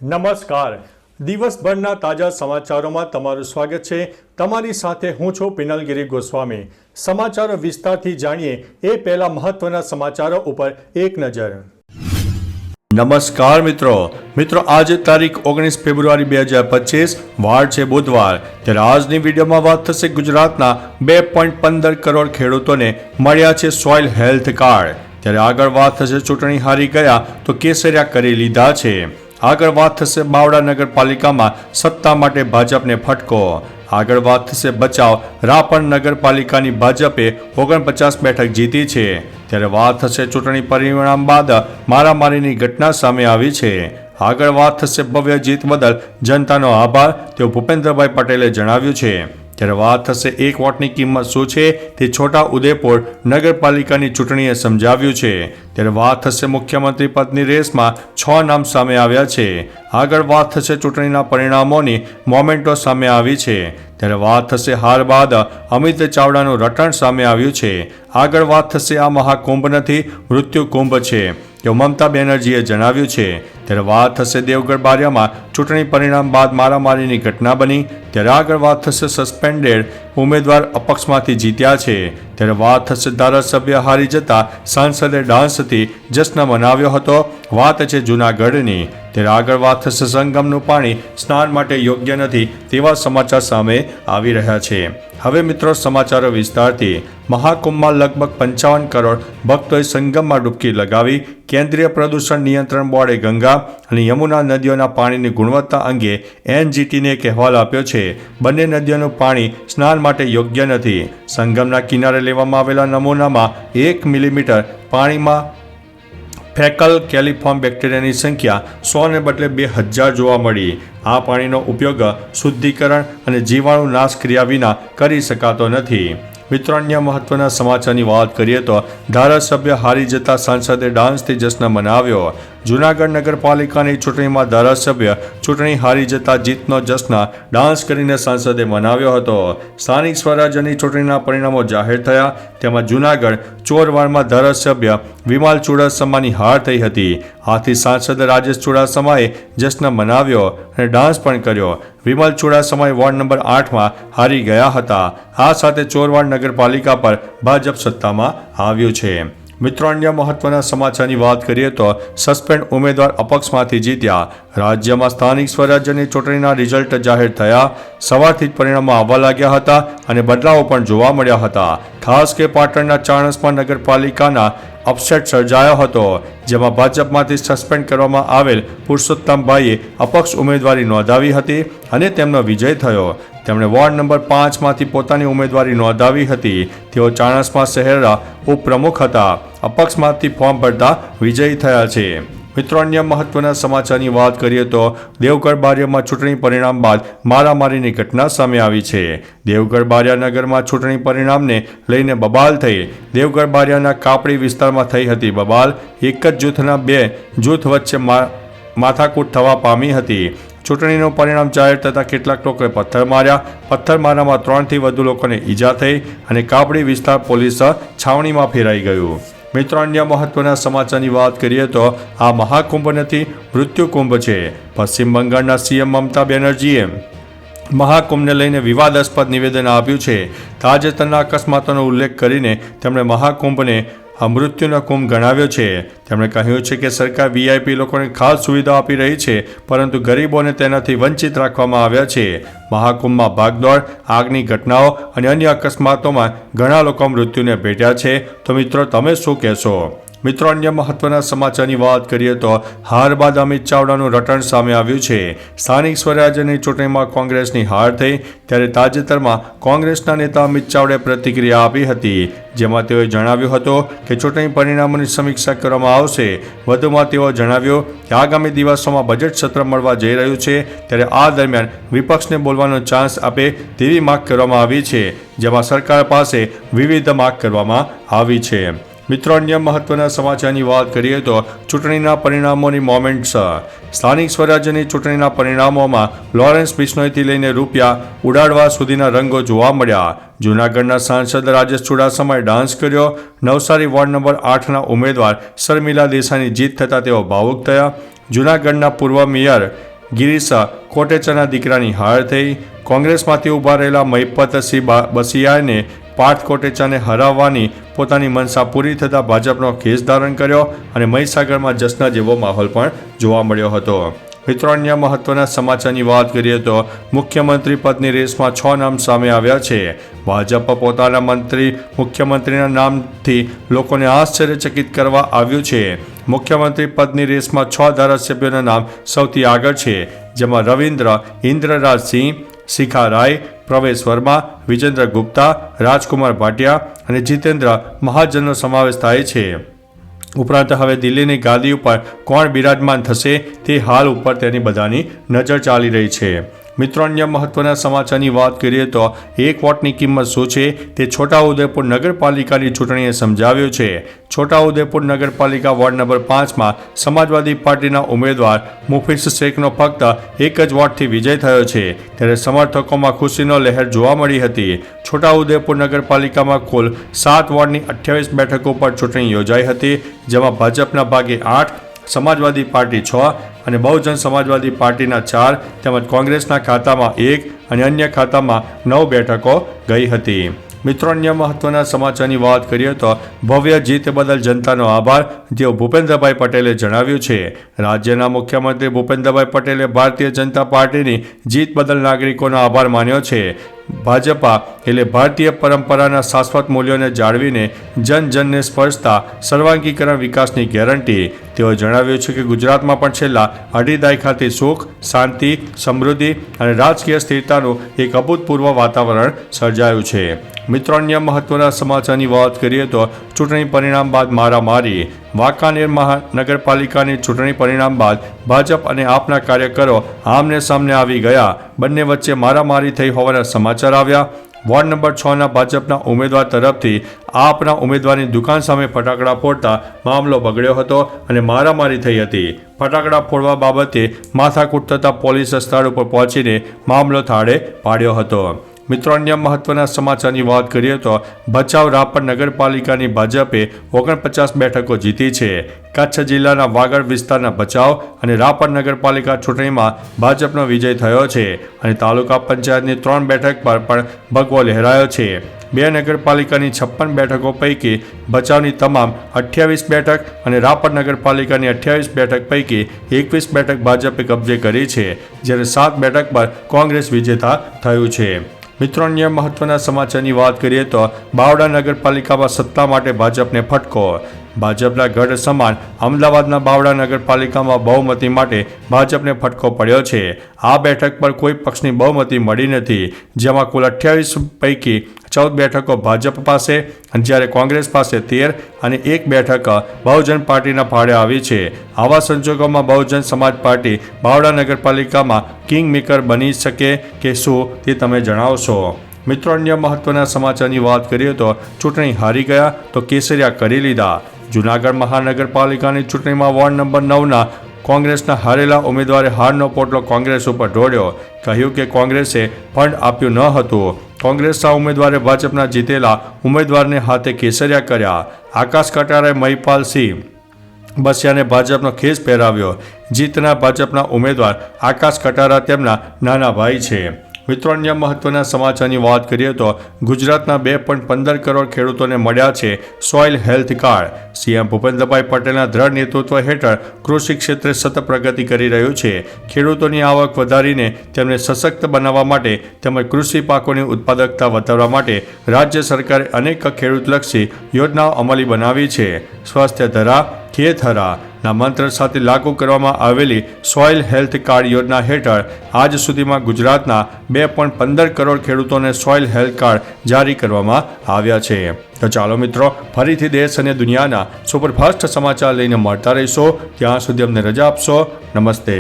નમસ્કાર. દિવસભરના તાજા સમાચારોમાં તમારું સ્વાગત છે. તમારી સાથે હું છું પિનલગીરી ગોસ્વામી. સમાચારો વિસ્તારથી જાણીએ એ પહેલા મહત્વના સમાચારો ઉપર એક નજર. નમસ્કાર મિત્રો આજે તારીખ 19 ફેબ્રુઆરી 2025 વાર છે બુધવાર. ત્યારે આજની વિડીયોમાં વાત થશે ગુજરાતના 2.15 કરોડ ખેડૂતોને મળ્યા છે સોઇલ હેલ્થ કાર્ડ. ત્યારે આગળ વાત થશે ચૂંટણી હારી ગયા તો કેસરિયા કરી લીધા છે. આગળ વાત થશે બાવડા નગરપાલિકામાં સત્તા માટે ભાજપને ફટકો. આગળ વાત થશે બચાવ રાપર નગરપાલિકાની ભાજપે 49 બેઠક જીતી છે. ત્યારે વાત થશે ચૂંટણી પરિણામ બાદ મારામારીની ઘટના સામે આવી છે. આગળ વાત થશે ભવ્ય જીત બદલ જનતાનો આભાર તેવું ભૂપેન્દ્રભાઈ પટેલે જણાવ્યું છે. ત્યારે વાત થશે એક વોટની કિંમત શું છે તે છોટા ઉદેપુર નગરપાલિકાની ચૂંટણીએ સમજાવ્યું છે. ત્યારે વાત થશે મુખ્યમંત્રી પદની રેસમાં 6 નામ સામે આવ્યા છે. આગળ વાત થશે ચૂંટણીના પરિણામોની મોમેન્ટો સામે આવી છે. ત્યારે વાત થશે હાર બાદ અમિત ચાવડાનું રટણ સામે આવ્યું છે. આગળ વાત થશે આ મહાકુંભ નથી મૃત્યુ કુંભ છે તેવું મમતા બેનર્જીએ જણાવ્યું છે. ત્યારે વાત થશે દેવગઢ બારિયામાં ચૂંટણી પરિણામ બાદ મારામારીની ઘટના બની. ત્યારે આગળ વાત થશે સસ્પેન્ડેડ ઉમેદવાર અપક્ષમાંથી જીત્યા છે. ત્યારે વાત થશે ધારાસભ્ય હારી જતા સાંસદે ડાન્સથી જશ્ન મનાવ્યો હતો. વાત છે જૂનાગઢની. ત્યારે આગળ વાત થશે સંગમનું પાણી સ્નાન માટે યોગ્ય નથી તેવા સમાચાર સામે આવી રહ્યા છે. હવે મિત્રો સમાચારો વિસ્તારથી. મહાકુંભમાં લગભગ 55 કરોડ ભક્તોએ સંગમમાં ડૂબકી લગાવી. કેન્દ્રીય પ્રદૂષણ નિયંત્રણ બોર્ડે ગંગા અને યમુના નદીઓના પાણીની ગુણવત્તા અંગે NGTને એક અહેવાલ આપ્યો છે. બંને નદીઓનું પાણી સ્નાન માટે યોગ્ય નથી. સંગમના કિનારે લેવામાં આવેલા નમૂનામાં 1 મિલીમીટર પાણીમાં ફેકલ કેલિફોર્મ બેક્ટેરિયાની સંખ્યા 100 ને બદલે 2000 જોવા મળી. આ પાણીનો ઉપયોગ શુદ્ધિકરણ અને જીવાણુ નાશ ક્રિયા વિના કરી શકાતો નથી. મિત્રો અન્ય મહત્વના સમાચારની વાત કરીએ તો ધારાસભ્ય હારી જતા સાંસદે ડાન્સથી જશ્ન મનાવ્યો. જૂનાગઢ નગરપાલિકાની ચૂંટણીમાં ધારાસભ્ય ચૂંટણી હારી જતા જીતનો જશ્ન ડાન્સ કરીને સાંસદે મનાવ્યો હતો. સ્થાનિક સ્વરાજ્યની ચૂંટણીના પરિણામો જાહેર થયા. તેમાં જૂનાગઢ ચોરવાડમાં ધારાસભ્ય વિમાલ ચુડાસમાની હાર થઈ હતી. આથી સાંસદ રાજેશ ચુડાસમાએ જશ્ન મનાવ્યો અને ડાન્સ પણ કર્યો. વિમલ ચુડાસમાએ વોર્ડ નંબર 8માં હારી ગયા હતા. આ સાથે ચોરવાડ નગરપાલિકા પર ભાજપ સત્તામાં આવ્યું છે. મિત્રો અન્ય મહત્વના સમાચારની વાત કરીએ તો સસ્પેન્ડ ઉમેદવાર અપક્ષમાંથી જીત્યા. રાજ્યમાં સ્થાનિક સ્વરાજ્યની ચૂંટણીના રિઝલ્ટ જાહેર થયા. સવારથી જ પરિણામો આવવા લાગ્યા હતા અને બદલાવો પણ જોવા મળ્યા હતા. ખાસ કે પાટણના ચાણસ્મા નગરપાલિકાના અપસેટ સર્જાયો હતો, જેમાં ભાજપમાંથી સસ્પેન્ડ કરવામાં આવેલ પુરુષોત્તમભાઈએ અપક્ષ ઉમેદવારી નોંધાવી હતી અને તેમનો વિજય થયો. તેમણે વોર્ડ નંબર 5માંથી પોતાની ઉમેદવારી નોંધાવી હતી. તેઓ ચાણસ્મા શહેરના ઉપપ્રમુખ હતા. અપક્ષમાંથી ફોર્મ ભરતા વિજયી થયા છે. મિત્રો અન્ય મહત્વના સમાચારની વાત કરીએ તો દેવગઢ બારિયામાં ચૂંટણી પરિણામ બાદ મારામારીની ઘટના સામે આવી છે. દેવગઢ બારિયા નગરમાં ચૂંટણી પરિણામને લઈને બબાલ થઈ. દેવગઢ બારિયાના કાપડી વિસ્તારમાં થઈ હતી બબાલ. એક જ જૂથના 2 જૂથ વચ્ચે માથાકૂટ થવા પામી હતી. ચૂંટણીનું પરિણામ જાહેર થતાં કેટલાક લોકોએ પથ્થરમારામાં 3થી વધુ લોકોને ઈજા થઈ અને કાપડી વિસ્તાર પોલીસ છાવણીમાં ફેરાઈ ગયું. મિત્રો અન્ય મહત્વના સમાચારની વાત કરીએ તો આ મહાકુંભ નથી મૃત્યુ કુંભ છે. પશ્ચિમ બંગાળના CM મમતા બેનર્જીએ મહાકુંભને લઈને વિવાદાસ્પદ નિવેદન આપ્યું છે. તાજેતરના અકસ્માતોનો ઉલ્લેખ કરીને તેમણે મહાકુંભને મૃત્યુનો કુંભ ગણાવ્યો છે. તેમણે કહ્યું છે કે સરકાર VIP લોકોને ખાસ સુવિધાઓ આપી રહી છે, પરંતુ ગરીબોને તેનાથી વંચિત રાખવામાં આવ્યા છે. મહાકુંભમાં ભાગદોડ, આગની ઘટનાઓ અને અન્ય અકસ્માતોમાં ઘણા લોકો મૃત્યુને ભેટ્યા છે. તો મિત્રો તમે શું કહેશો? મિત્રો અન્ય મહત્વના સમાચારની વાત કરીએ તો હાર બાદ અમિત ચાવડાનું રટણ સામે આવ્યું છે. સ્થાનિક સ્વરાજ્યની ચૂંટણીમાં કોંગ્રેસની હાર થઈ ત્યારે તાજેતરમાં કોંગ્રેસના નેતા અમિત ચાવડાએ પ્રતિક્રિયા આપી હતી, જેમાં તેઓએ જણાવ્યું હતું કે ચૂંટણી પરિણામોની સમીક્ષા કરવામાં આવશે. વધુમાં તેઓ જણાવ્યું કે આગામી દિવસોમાં બજેટ સત્ર મળવા જઈ રહ્યું છે, ત્યારે આ દરમિયાન વિપક્ષને બોલવાનો ચાન્સ આપે તેવી માંગ કરવામાં આવી છે, જેમાં સરકાર પાસે વિવિધ માંગ કરવામાં આવી છે. મિત્રો અન્ય મહત્વના સમાચારની વાત કરીએ તો ચૂંટણીના પરિણામોની મોમેન્ટ્સ. સ્થાનિક સ્વરાજ્યની ચૂંટણીના પરિણામોમાં લોરેન્સ બિશ્નોઈથી લઈને રૂપિયા ઉડાડવા સુધીના રંગો જોવા મળ્યા. જૂનાગઢના સાંસદ રાજેશ ચુડાસમાએ ડાન્સ કર્યો. નવસારી વોર્ડ નંબર 8ના ઉમેદવાર શર્મિલા દેસાઈની જીત થતાં તેઓ ભાવુક થયા. જૂનાગઢના પૂર્વ મેયર ગિરીશ કોટેચાના દીકરાની હાર થઈ. કોંગ્રેસમાંથી ઊભા રહેલા મહિપતસિંહ બસિયાને પાર્થ કોટેચાને હરાવવાની પોતાની મનસા પૂરી થતાં ભાજપનો ખેસ ધારણ કર્યો અને મહીસાગરમાં જશ્ન જેવો માહોલ પણ જોવા મળ્યો હતો. મિત્રો, અન્ય મહત્વના સમાચારની વાત કરીએ તો મુખ્યમંત્રી પદની રેસમાં 6 નામ સામે આવ્યા છે. ભાજપ પોતાના મુખ્યમંત્રીના નામથી લોકોને આશ્ચર્યચકિત કરવા આવ્યું છે. મુખ્યમંત્રી પદની રેસમાં 6 ધારાસભ્યોના નામ સૌથી આગળ છે, જેમાં રવિન્દ્ર ઇન્દ્રરાજસિંહ, શિખા રાય, પ્રવેશ વર્મા, વિજેન્દ્ર ગુપ્તા, રાજકુમાર ભાટિયા અને જીતેન્દ્ર મહાજનનો સમાવેશ થાય છે. ઉપરાંત હવે દિલ્હીની ગાદી ઉપર કોણ બિરાજમાન થશે તે હાલ ઉપર તેની બધાની નજર ચાલી રહી છે. મિત્રો, અન્ય મહત્વના સમાચારની વાત કરીએ તો 1 વોટની કિંમત શું છે તે છોટાઉદેપુર નગરપાલિકાની ચૂંટણીએ સમજાવ્યું છે. છોટાઉદેપુર નગરપાલિકા વોર્ડ નંબર 5માં સમાજવાદી પાર્ટીના ઉમેદવાર મુફીસ શેખનો ફક્ત 1 જ વોટથી વિજય થયો છે, ત્યારે સમર્થકોમાં ખુશીનો લહેર જોવા મળી હતી. છોટાઉદેપુર નગરપાલિકામાં કુલ 7 વોર્ડની 28 બેઠકો પર ચૂંટણી યોજાઈ હતી, જેમાં ભાજપના ભાગે 8, સમાજવાદી પાર્ટી 6 અને બહુજન સમાજવાદી પાર્ટીના 4 તેમજ કોંગ્રેસના ખાતામાં 1 અને અન્ય ખાતામાં 9 બેઠકો ગઈ હતી. મિત્રો, અન્ય મહત્વના સમાચારની વાત કરીએ તો ભવ્ય જીત બદલ જનતાનો આભાર, જેવું ભૂપેન્દ્રભાઈ પટેલે જણાવ્યું છે. રાજ્યના મુખ્યમંત્રી ભૂપેન્દ્રભાઈ પટેલે ભારતીય જનતા પાર્ટીની જીત બદલ નાગરિકોનો આભાર માન્યો છે. ભાજપા એટલે ભારતીય પરંપરાના શાશ્વત મૂલ્યોને જાળવીને જનજનને સ્પર્શતા સર્વાંગીકરણ વિકાસની ગેરંટી. તેઓએ જણાવ્યું છે કે ગુજરાતમાં પણ છેલ્લા 2.5 દાયકાથી સુખ, શાંતિ, સમૃદ્ધિ અને રાજકીય સ્થિરતાનું એક અભૂતપૂર્વ વાતાવરણ સર્જાયું છે. મિત્રો, અન્ય મહત્વના સમાચારની વાત કરીએ તો ચૂંટણી પરિણામ બાદ મારામારી. વાંકાનેર મહાનગરપાલિકાની ચૂંટણી પરિણામ બાદ ભાજપ અને આપના કાર્યકરો આમને સામને આવી ગયા. બંને વચ્ચે મારામારી થઈ હોવાના સમાચાર આવ્યા. વોર્ડ નંબર 6ના ભાજપના ઉમેદવાર તરફથી આપના ઉમેદવારની દુકાન સામે ફટાકડા ફોડતા મામલો બગડ્યો હતો અને મારામારી થઈ હતી. ફટાકડા ફોડવા બાબતે માથાકૂટ થતાં પોલીસ સ્થળ ઉપર પહોંચીને મામલો થાળે પાડ્યો હતો. મિત્રો, અન્ય મહત્વના સમાચારની વાત કરીએ તો ભચાઉ રાપર નગરપાલિકાની ભાજપે 49 બેઠકો જીતી છે. કચ્છ જિલ્લાના વાગડ વિસ્તારના ભચાઉ અને રાપર નગરપાલિકા ચૂંટણીમાં ભાજપનો વિજય થયો છે અને તાલુકા પંચાયતની 3 બેઠક પર પણ ભગવો લહેરાયો છે. 2 નગરપાલિકાની 56 બેઠકો પૈકી ભચાઉની તમામ 28 બેઠક અને રાપર નગરપાલિકાની 28 બેઠક પૈકી 21 બેઠક ભાજપે કબજે કરી છે, જ્યારે 7 બેઠક પર કોંગ્રેસ વિજેતા થયું છે. મિત્રો, અન્ય મહત્વના સમાચારની વાત કરીએ તો બાવડા નગરપાલિકામાં સત્તા માટે ભાજપને ફટકો. ભાજપના ગઢ સમાન અમદાવાદના બાવડા નગરપાલિકામાં બહુમતી માટે ભાજપને ફટકો પડ્યો છે. આ બેઠક પર કોઈ પક્ષની બહુમતી મળી નથી, જેમાં કુલ 28 પૈકી 14 બેઠકો ભાજપ પાસે જ્યારે કોંગ્રેસ પાસે 13 અને 1 બેઠક બહુજન પાર્ટીના ફાળે આવી છે. આવા સંજોગોમાં બહુજન સમાજ પાર્ટી બાવડા નગરપાલિકામાં કિંગ મેકર બની શકે કે શું તે તમે જણાવશો. મિત્રો, અન્ય મહત્વના સમાચારની વાત કરીએ તો ચૂંટણી હારી ગયા તો કેસરિયા કરી લીધા. જૂનાગઢ મહાનગરપાલિકાની ચૂંટણીમાં વોર્ડ નંબર 9ના કોંગ્રેસના હારેલા ઉમેદવારે હારનો પોટલો કોંગ્રેસ ઉપર ઢોળ્યો. કહ્યું કે કોંગ્રેસે ફંડ આપ્યું ન હતું. કોંગ્રેસના ઉમેદવારે ભાજપના જીતેલા ઉમેદવારને હાથે કેસરિયા કર્યા. આકાશ કટારે મહિપાલસિંહ બસિયાને ભાજપનો ખેસ પહેરાવ્યો. જીતના ભાજપના ઉમેદવાર આકાશ કટારા તેમના નાના ભાઈ છે. મિત્રો, અન્ય મહત્વના સમાચારની વાત કરીએ તો ગુજરાતના 2.15 કરોડ ખેડૂતોને મળ્યા છે soil health card. CM Bhupendrabhai પટેલના દ્રઢ નેતૃત્વ હેઠળ કૃષિ ક્ષેત્રે સતત પ્રગતિ કરી રહ્યું છે. ખેડૂતોની આવક વધારીને તેમને સશક્ત બનાવવા માટે તેમજ કૃષિ પાકોની ઉત્પાદકતા વધારવા માટે રાજ્ય સરકારે અનેક ખેડૂતલક્ષી યોજનાઓ અમલી બનાવી છે. સ્વાસ્થ્ય ધરા ખેત હરા ના મંત્ર સાથે લાગુ કરવામાં આવેલી સોઇલ હેલ્થ કાર્ડ યોજના હેઠળ આજ સુધીમાં ગુજરાતના 2.15 કરોડ ખેડૂતોને સોઇલ હેલ્થ કાર્ડ જારી કરવામાં આવ્યા છે. તો ચાલો મિત્રો, ફરીથી દેશ અને દુનિયાના સુપરફાસ્ટ સમાચાર લઈને મળતા રહીશો. ત્યાં સુધી અમને રજા આપશો. નમસ્તે.